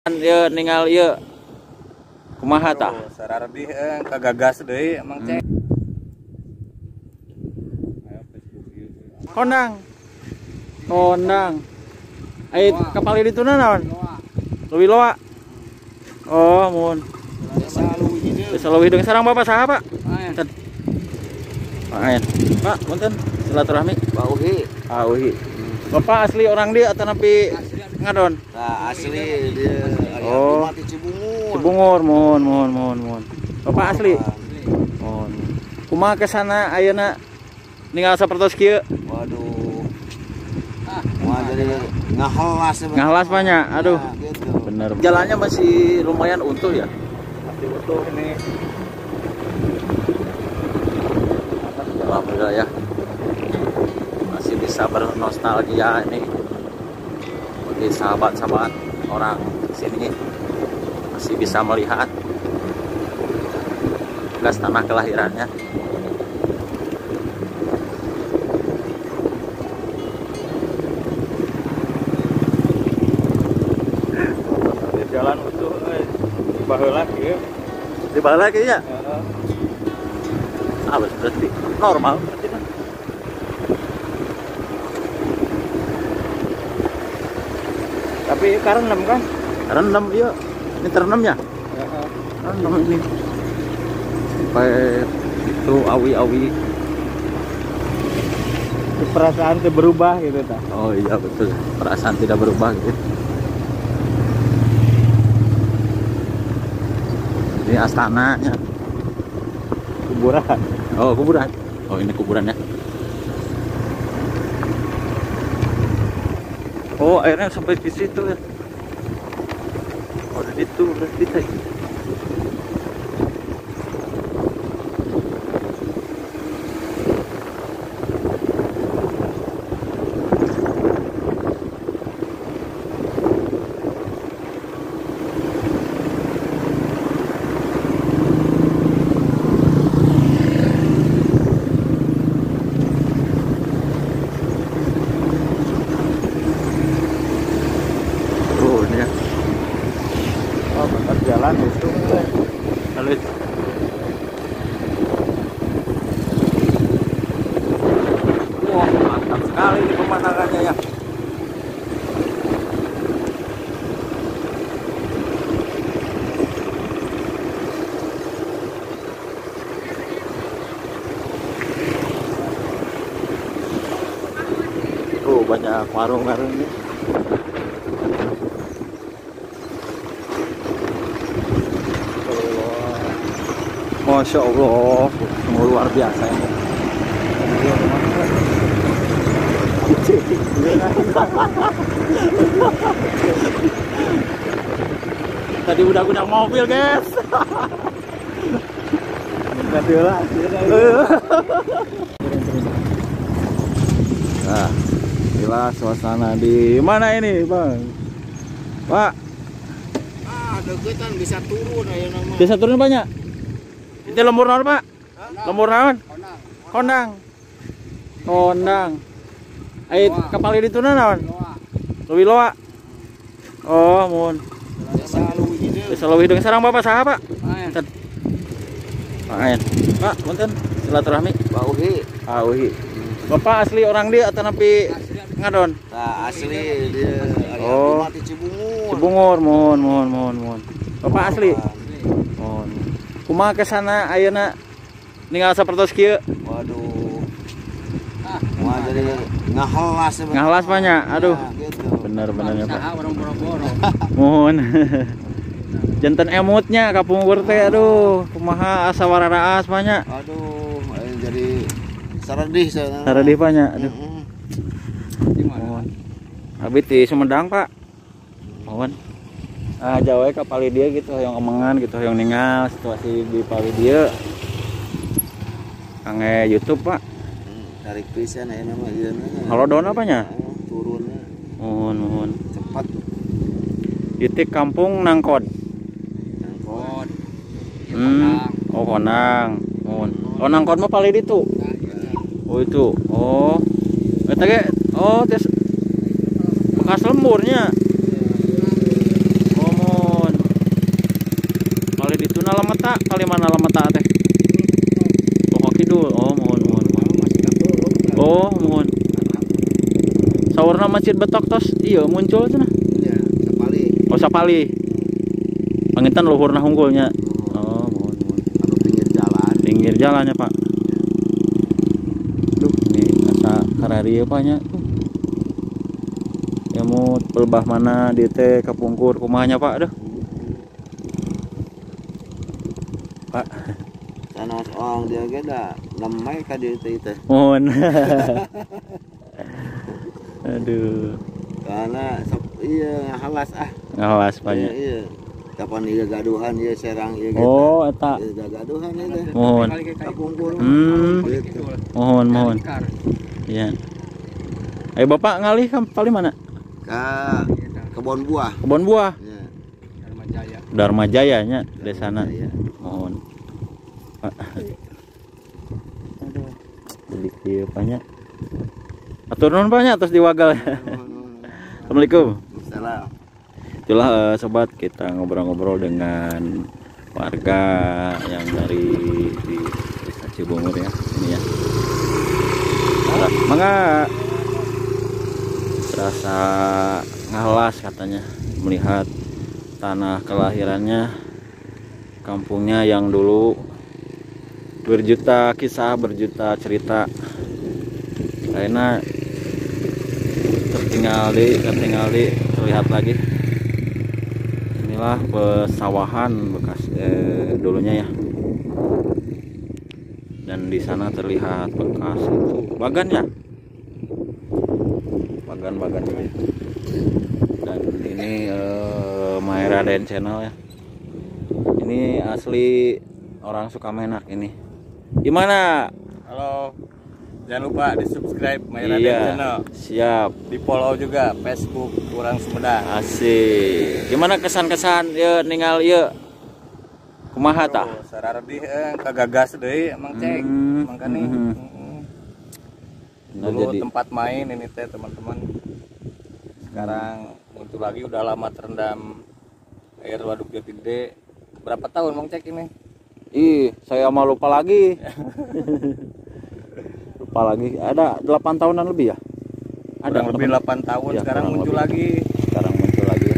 Ieu ningal ieu kumaha tah? Sarardi kagagas deui emang cek. Kondang. Ait kapal dituna naon? Leuwih loa. Oh, mun. Desa leuwih deung sareng Bapak saha, Pak? Main. Pak, punten silaturahmi. Pak Uhi. Ah, Uhi. Bapak asli orang dia atau napi ngadon? Nah, asli dia Oh. mati Cibungur. Cibungur, mohon. Bapak asli. Mohon. Kumaha kesana ayeuna ninggal sapertos kieu? Waduh. Wah, jadi ngahelas banyak. Aduh. Nah, gitu. Bener. Jalannya masih lumayan utuh ya. Masih utuh ini. Alhamdulillah ya. Masih bisa bernostalgia ini. Bagi sahabat-sahabat orang sini masih bisa melihat bekas tanah kelahirannya. Jalan utuh baheula kieu. Di bawah lagi ya? Berarti normal berarti kan. Tapi karena kan? Rendam iya. Ini terendam ya? Terendam ini. Sampai itu awi-awi. Perasaan itu berubah gitu ta. Oh iya betul. Perasaan tidak berubah gitu. Ini astananya. Kuburan. Oh kuburan. Oh ini kuburannya. Oh airnya sampai di situ ya. Oh di situ berarti tadi. Jalan itu Lalu wah mantap sekali ini pemandangannya ya. Tuh banyak warung-warungnya. Masya Allah, semua luar biasa ya. Tadi udah gudang mobil guys. Nah, inilah suasana di mana ini bang? Pak. Deketan bisa turun ayo nama. Bisa turun banyak. Itu lembur naon, Pak? Lembur naon? Kondang. Ait kapal dituna naon? Leuwih loa. Oh, mun. Desa leuwih deung sareng Bapak saha, Pak? Main. Pak, punten silaturahmi. Pak Uhi. Ah, Uhi. Bapak asli orang dia atau napi ngadon? Nah, asli dia Oh. mati Cibungur. Cibungur, mohon. Bapak asli. Mohon. Kumaha kesana ayeuna ninggal sapertos kieu? Waduh. Wah, jadi ngahelas banyak. Aduh. Nah, gitu. Bener-benernya Pak. Mohon. Janten emutnya kapungkur teh aduh. Kumaha asa wararaas banyak. Aduh, jadi saradih sana. Saradih banyak. Aduh. Mohon. Abi di Sumedang, Pak. Mohon. Jawa ke pali dia gitu yang omongan gitu yang ninggal situasi di pali dia. Kange YouTube, Pak. Tarik pisan aya nama ieu. Halo don apanya? Turunnya. Mohon. Cepat. Titik kampung Nangkod. Oh Konang. Mohon. Oh Nangkod mah pali ditu. Oh itu. Oh. Eta ge bekas lemburnya. Oh Lamata kali mana Lamata teh? Oh kidul. Oh mohon. Oh mohon. Sawarna Masjid Betok tos iya muncul cenah. Iya, Sapali. Oh Sapali. Panginten luhurna hungkulnya. Oh mohon. Anu pinggir jalan. Pinggir jalannya Pak. Duh ini asa kararieu Pak nya. Ya mau pelbah mana di teh kapungkur kumahnya Pak dah. Pak. Sana orang dia ge da lemai ka dieu teh teh. Mohon. Aduh. Karena iya halas Ngawas Pak nya. Iya. Kapan ieu gaduhan ieu serang ieu ge. Oh eta. Ieu gaduhan ieu teh. Mohon. Kapungkur. Gitu. Mohon. Iya. Ayo Bapak ngalih ke paling mana? Ka kebon buah. Kebon buah. Iya. Dharma Jaya nya di sana. Iya. Mohon. Pak. Aduh. Beli ieu banyak. Atur nuhun Pak nya terus diwagal. Assalamualaikum. Salam. Itulah sobat, kita ngobrol-ngobrol dengan warga yang dari di Desa Cibungur ya, ini ya. Mangga terasa ngalas katanya melihat tanah kelahirannya, kampungnya yang dulu berjuta kisah, berjuta cerita. Karena tertinggal terlihat lagi. Inilah pesawahan bekas dulunya ya. Dan di sana terlihat bekas itu bagan ya. Bagan ini. Dan ini Mairaden channel ya. Ini asli orang Sukamenak ini. Gimana? Halo. Jangan lupa di subscribe Mairaden channel. Siap. Di follow juga Facebook Urang Sumedang. Asik. Gimana kesan-kesan ya ninggal ya? Kumaha tah? Sarardi kagagas deui emang cek. Makanya Nah, dulu jadi tempat main ini teh teman-teman. Sekarang muncul lagi udah lama terendam air waduk Jati Gede. Berapa tahun Mang Cek ini? ih, saya mah lupa lagi. Lupa lagi. Ada 8 tahunan lebih ya? Ada Kurang lebih 8 tahun Ya, sekarang kurang muncul lebih. lagi. Sekarang muncul lagi ya.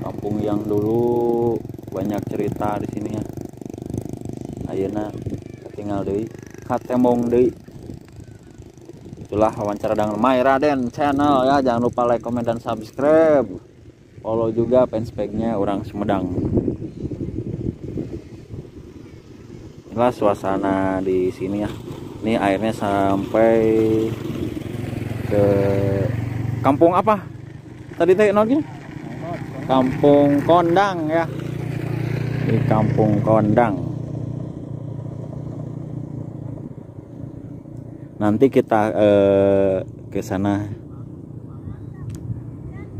Kampung yang dulu banyak cerita di sini ya. Ayeuna tinggal deui, katemong deui. Itulah wawancara dengan Mairaden channel ya. Jangan lupa like, komen dan subscribe. Follow juga fanspage-nya Urang Sumedang. Inilah suasana di sini ya. Ini airnya sampai ke kampung apa? Tadi teh nongki? Kampung Kondang ya. Di Kampung Kondang. Nanti kita ke sana.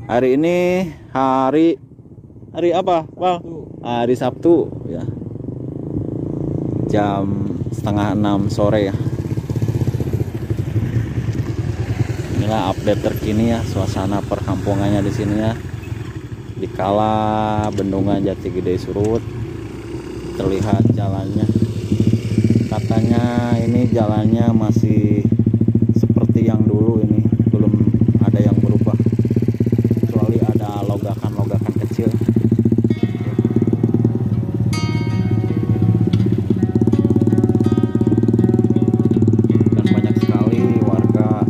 Hari ini hari apa, Bang? Hari Sabtu ya. Jam 5:30 sore ya. Inilah update terkini ya suasana perkampungannya di sini ya. Dikala bendungan Jati Gede surut, terlihat jalannya. Katanya ini jalannya masih seperti yang dulu, ini belum ada yang berubah. Kecuali ada logakan-logakan kecil. Dan banyak sekali warga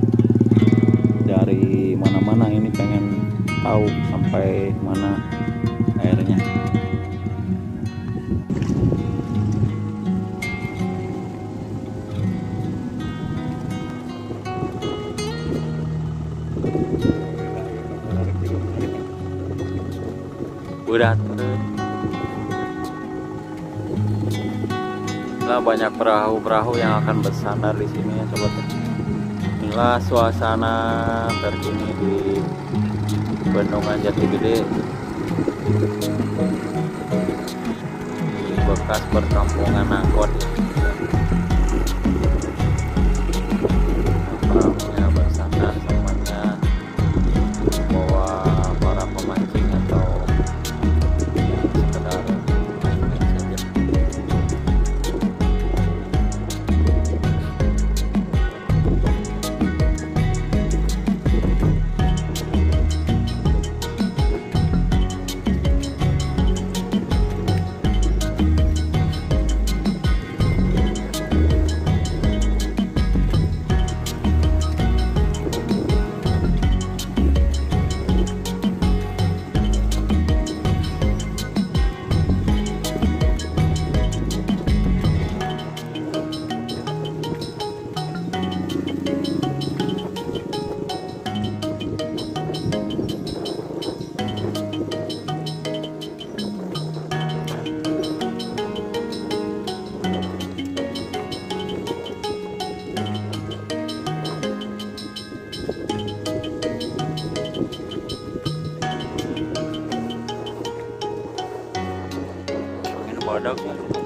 dari mana-mana ini pengen tahu sampai mana airnya. Udah lah, banyak perahu-perahu yang akan bersandar di sini ya sobat. Inilah suasana terkini di Bendungan Jati Gede, di bekas perkampungan angkot. Perahunya bersandar semuanya, bawa para pemancing atau sekedar badak.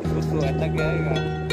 susu etek ya.